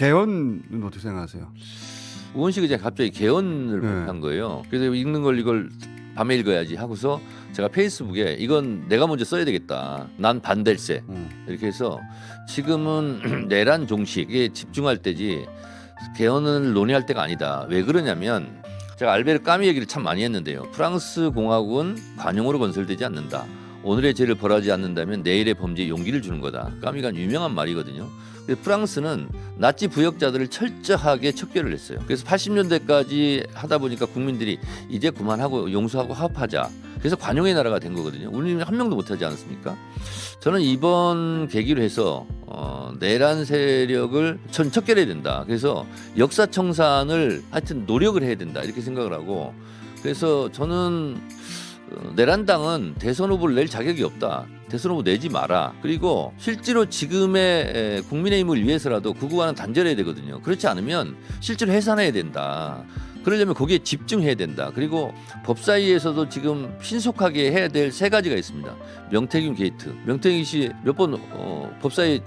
개헌은 어떻게 생각하세요? 우원식 의장이 갑자기 개헌을 네. 한 거예요. 그래서 읽는 걸 이걸 밤에 읽어야지 하고서 제가 페이스북에 이건 내가 먼저 써야 되겠다. 난 반댈세. 이렇게 해서 지금은 내란 종식에 집중할 때지 개헌을 논의할 때가 아니다. 왜 그러냐면 제가 알베르 까미 얘기를 참 많이 했는데요. 프랑스 공화국은 관용으로 건설되지 않는다. 오늘의 죄를 벌하지 않는다면 내일의 범죄에 용기를 주는 거다. 까미가 유명한 말이거든요. 프랑스는 나치 부역자들을 철저하게 척결을 했어요. 그래서 80년대까지 하다 보니까 국민들이 이제 그만하고 용서하고 화합하자. 그래서 관용의 나라가 된 거거든요. 우리는 한 명도 못하지 않았습니까? 저는 이번 계기로 해서 내란 세력을 전 척결해야 된다. 그래서 역사 청산을 하여튼 노력을 해야 된다. 이렇게 생각을 하고 그래서 저는 내란당은 대선 후보를 낼 자격이 없다. 대선 후보 내지 마라. 그리고 실제로 지금의 국민의힘을 위해서라도 그거와는 단절해야 되거든요. 그렇지 않으면 실제로 해산해야 된다. 그러려면 거기에 집중해야 된다. 그리고 법사위에서도 지금 신속하게 해야 될 세 가지가 있습니다. 명태균 게이트. 명태균 씨 몇 번 법사위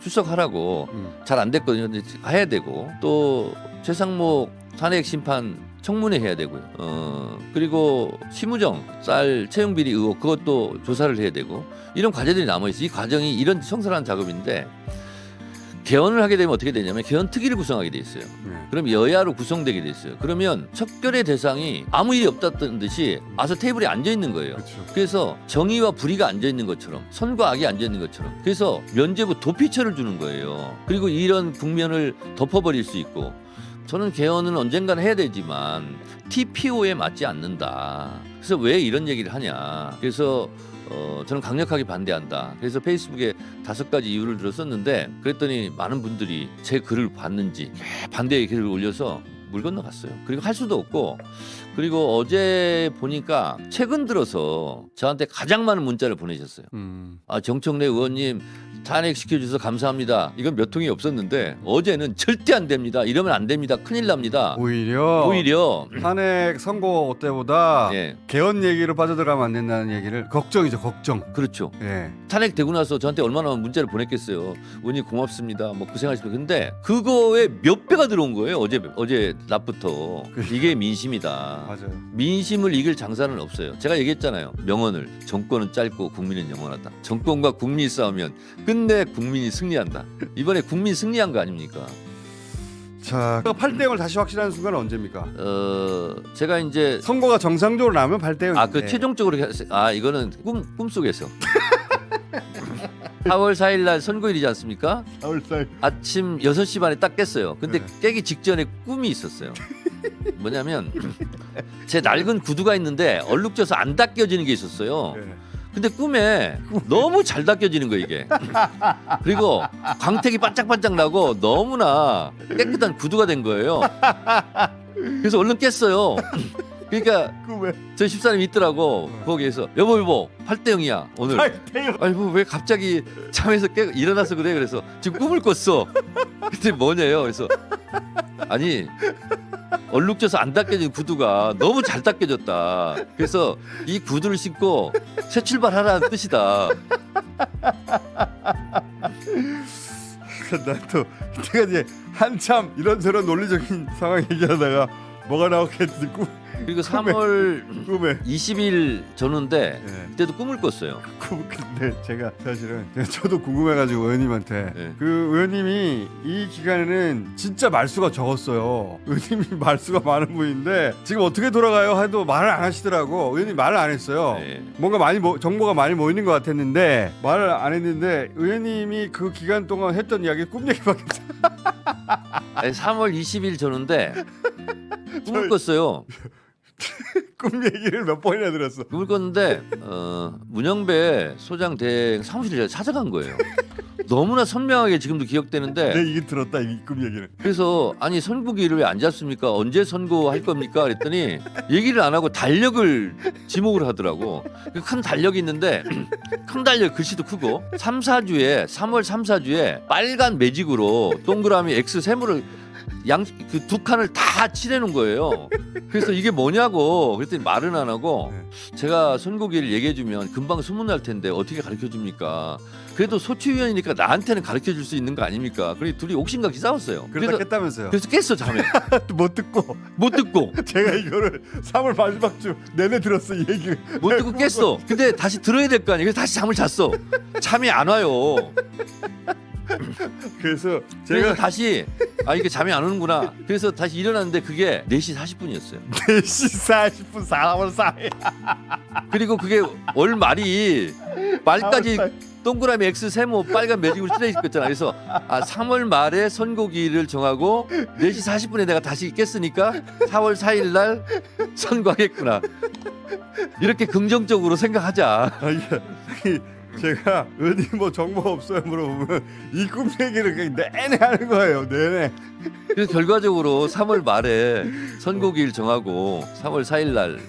출석하라고 잘 안 됐거든요. 근데 해야 되고 또 최상목 탄핵 심판 청문회 해야 되고요. 그리고 심우정 쌀 채용 비리 의혹 그것도 조사를 해야 되고 이런 과제들이 남아 있어요. 이 과정이 이런 청산한 작업인데 개헌을 하게 되면 어떻게 되냐면 개헌 특위를 구성하게 돼 있어요. 그럼 여야로 구성되게 돼 있어요. 그러면 척결의 대상이 아무 일이 없다던 듯이 와서 테이블에 앉아 있는 거예요. 그렇죠. 그래서 정의와 불의가 앉아 있는 것처럼 선과 악이 앉아 있는 것처럼 그래서 면죄부 도피처를 주는 거예요. 그리고 이런 국면을 덮어버릴 수 있고 저는 개헌은 언젠가는 해야 되지만 TPO에 맞지 않는다. 그래서 왜 이런 얘기를 하냐. 그래서 저는 강력하게 반대한다. 그래서 페이스북에 5가지 이유를 들었었는데 그랬더니 많은 분들이 제 글을 봤는지 반대의 글을 올려서 물 건너갔어요. 그리고 할 수도 없고 그리고 어제 보니까 최근 들어서 저한테 가장 많은 문자를 보내셨어요. 정청래 의원님 탄핵시켜주셔서 감사합니다. 이건 몇 통이 없었는데 어제는 절대 안 됩니다. 이러면 안 됩니다. 큰일 납니다. 오히려 탄핵 선고 때보다 예. 개헌 얘기로 빠져들어가면 안 된다는 얘기를 걱정이죠. 걱정. 그렇죠. 예. 탄핵되고 나서 저한테 얼마나 문자를 보냈겠어요. 의원님 고맙습니다. 뭐 고생하셨습니다. 근데 그거에 몇 배가 들어온 거예요. 어제 낮부터. 이게 민심이다. 맞아요. 민심을 이길 장사는 없어요. 제가 얘기했잖아요. 명언을 정권은 짧고 국민은 영원하다. 정권과 국민이 싸우면 끝내 국민이 승리한다. 이번에 국민 승리한 거 아닙니까? 자, 8대 0을 다시 확실하는 순간은 언제입니까? 제가 이제 선거가 정상적으로 나면 8대 0. 그 최종적으로 이거는 꿈속에서 4월 4일 날 선거일이지 않습니까? 4월 4일 아침 6시 반에 딱 깼어요. 근데 네. 깨기 직전에 꿈이 있었어요. 뭐냐면 제 낡은 구두가 있는데 얼룩져서 안 닦여지는 게 있었어요. 네. 근데 꿈에 너무 잘 닦여지는 거예요 이게. 그리고 광택이 반짝반짝 나고 너무나 깨끗한 구두가 된 거예요. 그래서 얼른 깼어요. 그러니까 꿈에 저 집사람이 있더라고. 거기에서 여보 8대 0이야 오늘. 8대 0. 아니 뭐 왜 갑자기 잠에서 일어나서 그래. 그래서 지금 꿈을 꿨어. 근데 뭐냐요. 그래서 아니 얼룩져서 안 닦여진 구두가 너무 잘 닦여졌다. 그래서 이 구두를 신고 새 출발하라는 뜻이다. 나도 제가 이제 한참 이런저런 논리적인 상황 얘기하다가 뭐가 나오겠지 그리고 3월 꿈에 20일 전인데 네. 그때도 꿈을 꿨어요. 근데 제가 사실은 저도 궁금해가지고 의원님한테 네. 그 의원님이 이 기간에는 진짜 말수가 적었어요. 의원님이 말수가 많은 분인데 지금 어떻게 돌아가요? 해도 말을 안 하시더라고. 의원님 말을 안 했어요. 네. 뭔가 많이 정보가 많이 모이는 것 같았는데 말을 안 했는데 의원님이 그 기간 동안 했던 이야기 꿈 얘기밖에 아니, 3월 20일 전인데 꿈을 꿨어요. 꿈 얘기를 몇 번이나 들었어. 꿈을 꿨는데 문영배 소장 대행 사무실에 찾아간 거예요. 너무나 선명하게 지금도 기억되는데 내 얘기 들었다 이 꿈 얘기를. 그래서 아니 선구기를 왜 안 잡습니까? 언제 선고할 겁니까? 그랬더니 얘기를 안 하고 달력을 지목을 하더라고. 큰 달력이 있는데 큰 달력 글씨도 크고 3, 4주에 3월 3, 4주에 빨간 매직으로 동그라미 X 세모를 그 두 칸을 다 칠해놓은 거예요. 그래서 이게 뭐냐고 그랬더니 말은 안 하고 제가 선고기를 얘기해주면 금방 소문날 텐데 어떻게 가르쳐줍니까? 그래도 소추위원이니까 나한테는 가르쳐줄 수 있는 거 아닙니까? 그래서 둘이 옥신각이 싸웠어요. 그러다 깼다면서요. 그래서 깼어 잠에. 못 듣고 못 듣고 제가 이거를 3월 마지막 주 내내 들었어 이 얘기를. 못 듣고 깼어. 근데 다시 들어야 될 거 아니에요. 그래서 다시 잠을 잤어. 잠이 안 와요. 그래서 그래서 제가 다시 이게 잠이 안 오는구나. 그래서 다시 일어났는데 그게 4시 40분이었어요. 4시 40분 4월 4일. 그리고 그게 월 말이 말까지 동그라미 X 세모 빨간 매직으로 칠해 있었잖아. 그래서 3월 말에 선고기를 정하고 4시 40분에 내가 다시 깼으니까 4월 4일 날 선고하겠구나. 이렇게 긍정적으로 생각하자. 제가 어디 뭐 정보 없어요 물어보면 이 꿈 얘기를 그냥 내내 하는 거예요. 내내. 그래서 결과적으로 3월 말에 선고기를 정하고 3월 4일 날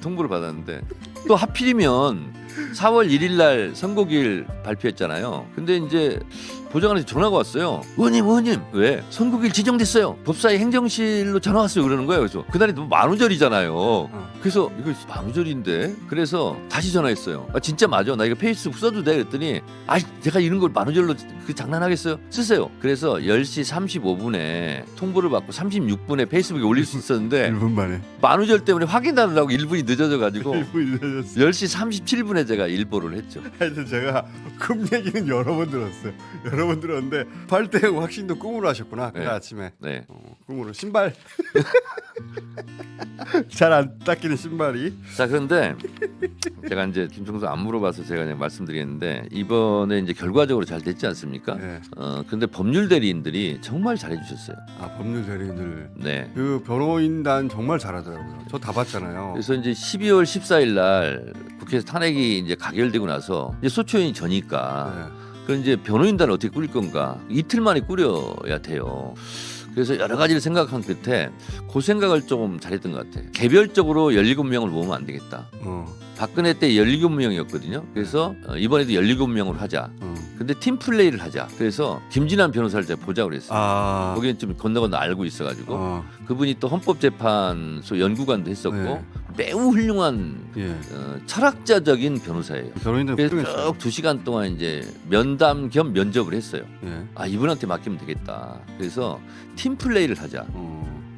통보를 받았는데 또 하필이면 4월 1일 날 선고기를 발표했잖아요. 근데 이제 보좌관에서 전화가 왔어요. 의원님 왜 선고기일 지정됐어요. 법사위 행정실로 전화 왔어요. 그러는 거예요. 그래서 그날이 너무 만우절이잖아요. 그래서 이거 만우절인데 그래서 다시 전화했어요. 진짜 맞아 나 이거 페이스북 써도 돼 그랬더니 제가 이런 걸 만우절로 장난하겠어요. 쓰세요. 그래서 10시 35분에 통보를 받고 36분에 페이스북에 올릴 수 있었는데 1분 만에 만우절 때문에 확인하느라고 1분이 늦어져가지고 1분이 늦어졌어요. 10시 37분에 제가 일보를 했죠. 하여튼 제가 꿈 얘기는 여러 번 들었어요. 여러 번 들었는데 8대0 확신도 꿈으로 하셨구나. 그날 아침에. 네. 꿈으로 신발 잘 안 닦이는 신발이. 자 그런데 제가 이제 김총수 안 물어봐서 제가 그냥 말씀드리겠는데 이번에 이제 결과적으로 잘 됐지 않습니까? 네. 근데 법률 대리인들이 정말 잘해주셨어요. 법률 대리인들. 네. 그 변호인단 정말 잘하더라고요. 저 다 봤잖아요. 그래서 이제 12월 14일 날 국회에서 탄핵이 이제 가결되고 나서 이제 소추위원이 저니까 네. 그 이제 변호인단을 어떻게 꾸릴 건가 이틀 만에 꾸려야 돼요. 그래서 여러 가지를 생각한 끝에 그 생각을 좀 잘했던 것 같아요. 개별적으로 17명을 모으면 안 되겠다. 박근혜 때 17명이었거든요. 그래서 이번에도 17명으로 하자. 근데 팀 플레이를 하자. 그래서 김진환 변호사를 제가 보자고 그랬어요. 거기는 좀 건너건너 알고 있어가지고 그분이 또 헌법재판소 연구관도 했었고 네. 매우 훌륭한 철학자적인 변호사예요. 변호인들 그래서 쭉 2시간 동안 이제 면담 겸 면접을 했어요. 예. 이분한테 맡기면 되겠다. 그래서 팀 플레이를 하자.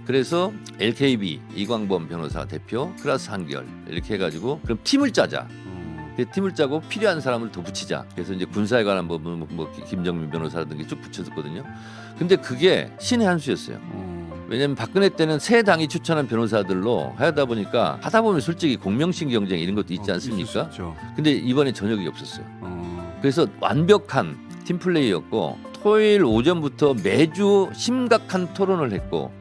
그래서 LKB 이광범 변호사 대표 플러스 한결 이렇게 해가지고 그럼 팀을 짜자. 팀을 짜고 필요한 사람을 더 붙이자. 그래서 이제 군사에 관한 부분 뭐 김정민 변호사라든지 쭉 붙였었거든요. 근데 그게 신의 한 수였어요. 왜냐하면 박근혜 때는 새 당이 추천한 변호사들로 하다 보니까 하다 보면 솔직히 공명심 경쟁 이런 것도 있지 않습니까? 근데 이번에 전혀 그게 없었어요. 그래서 완벽한 팀 플레이였고 토요일 오전부터 매주 심각한 토론을 했고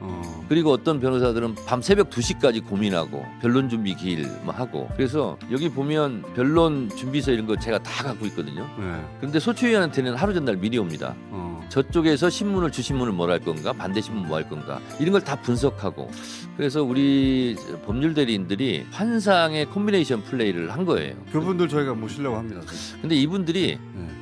그리고 어떤 변호사들은 밤 새벽 2시까지 고민하고 변론 준비 기일 뭐 하고 그래서 여기 보면 변론 준비서 이런 거 제가 다 갖고 있거든요. 근데 소추위원한테는 하루 전날 미리 옵니다. 저쪽에서 신문을 주신문을 뭘 할 건가 반대 신문 뭐 할 건가 이런 걸 다 분석하고 그래서 우리 법률 대리인들이 환상의 콤비네이션 플레이를 한 거예요. 그분들 저희가 모시려고 합니다. 근데 이분들이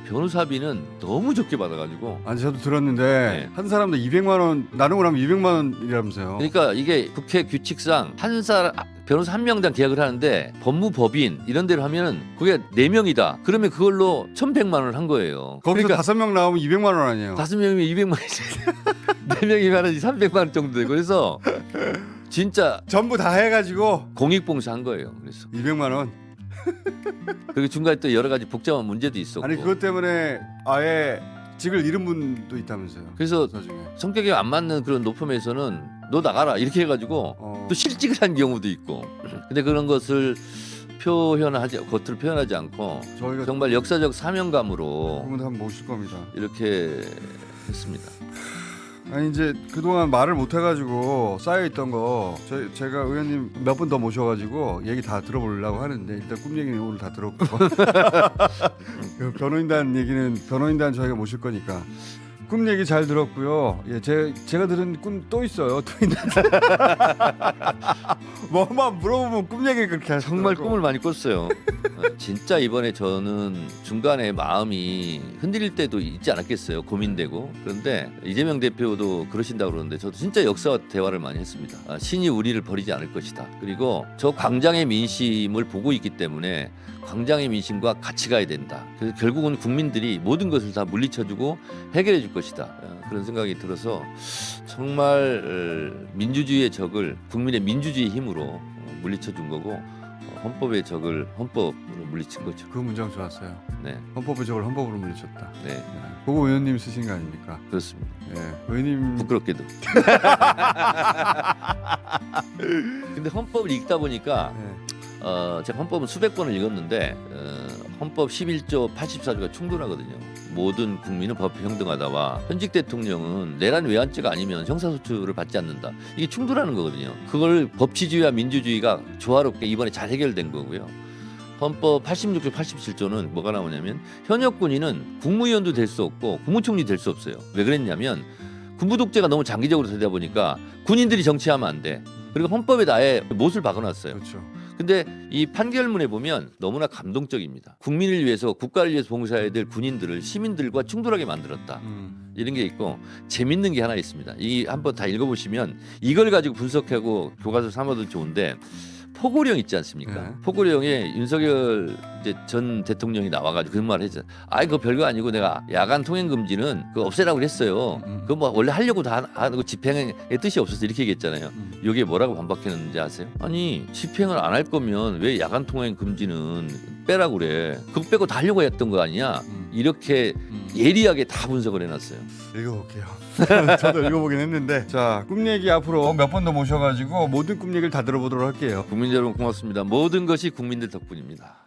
변호사비는 너무 적게 받아가지고 아니 저도 들었는데 한 사람도 200만 원 나누고 나면 200만 원이라면서요. 그러니까 이게 국회 규칙상 한 사람 변호사 한 명당 계약을 하는데 법무법인 이런 데로 하면은 그게 4명이다. 그러면 그걸로 1,100만 원을 한 거예요. 거기서 그러니까 5명 나오면 200만 원 아니에요. 5명이면 200만 원이지. 4명이면 300만 원 정도 되고 그래서 진짜 전부 다 해가지고 공익봉사 한 거예요. 그래서 200만 원. 그리고 중간에 또 여러 가지 복잡한 문제도 있었고. 아니 그것 때문에 아예 직을 잃은 분도 있다면서요. 그래서 나중에. 성격이 안 맞는 그런 높음에서는 너 나가라 이렇게 해가지고 또 실직을 한 경우도 있고. 근데 그런 것을 겉으로 표현하지 않고 저희가 정말 역사적 사명감으로 그분들 한번 모실 겁니다. 이렇게 했습니다. 아니 이제 그동안 말을 못 해가지고 쌓여있던 거 제가 의원님 몇 분 더 모셔가지고 얘기 다 들어보려고 하는데 일단 꿈 얘기는 오늘 다 들었고 그 변호인단 얘기는 변호인단 저희가 모실 거니까 꿈 얘기 잘 들었고요. 예, 제가 들은 꿈 또 있어요. 또 있는데 뭐만 물어보면 꿈 얘기를 그렇게 하시더라고. 정말 꿈을 많이 꿨어요. 진짜 이번에 저는 중간에 마음이 흔들릴 때도 있지 않았겠어요. 고민되고. 그런데 이재명 대표도 그러신다고 그러는데 저도 진짜 역사와 대화를 많이 했습니다. 신이 우리를 버리지 않을 것이다. 그리고 저 광장의 민심을 보고 있기 때문에 광장의 민심과 같이 가야 된다. 그래서 결국은 국민들이 모든 것을 다 물리쳐주고 해결해 줄 것이다. 그런 생각이 들어서 정말 민주주의의 적을 국민의 민주주의 힘으로 물리쳐 준 거고 헌법의 적을 헌법으로 물리친 거죠. 그 문장 좋았어요. 네, 헌법의 적을 헌법으로 물리쳤다. 네, 네. 그거 의원님 쓰신 거 아닙니까? 그렇습니다. 예, 의원님 부끄럽게도. 근데 헌법을 읽다 보니까 예. 제가 헌법은 수백 번을 읽었는데 헌법 11조 84조가 충돌하거든요. 모든 국민은 법에 평등하다와 현직 대통령은 내란 외환죄가 아니면 형사소추를 받지 않는다. 이게 충돌하는 거거든요. 그걸 법치주의와 민주주의가 조화롭게 이번에 잘 해결된 거고요. 헌법 86조 87조는 뭐가 나오냐면 현역 군인은 국무위원도 될 수 없고 국무총리 될 수 없어요. 왜 그랬냐면 군부 독재가 너무 장기적으로 되다 보니까 군인들이 정치하면 안 돼. 그리고 헌법에 아예 못을 박아놨어요. 그렇죠. 근데 이 판결문에 보면 너무나 감동적입니다. 국민을 위해서 국가를 위해서 봉사해야 될 군인들을 시민들과 충돌하게 만들었다. 이런 게 있고 재밌는 게 하나 있습니다. 이 한번 다 읽어보시면 이걸 가지고 분석하고 교과서 삼아도 좋은데 포고령 있지 않습니까? 네. 포고령에 윤석열 이제 전 대통령이 나와가지고 그 말을 했잖아요. 아이 그거 별거 아니고 내가 야간 통행 금지는 그거 없애라고 그랬어요. 그거 뭐 원래 하려고 다 하고 집행의 뜻이 없어서 이렇게 얘기했잖아요. 여기에 뭐라고 반박했는지 아세요? 아니 집행을 안 할 거면 왜 야간 통행 금지는 빼라고 그래? 그거 빼고 다 하려고 했던 거 아니냐? 이렇게 예리하게 다 분석을 해놨어요. 읽어볼게요. 저도 읽어보긴 했는데 자, 꿈 얘기 앞으로 몇 번 더 모셔가지고 모든 꿈 얘기를 다 들어보도록 할게요. 국민 여러분 고맙습니다. 모든 것이 국민들 덕분입니다.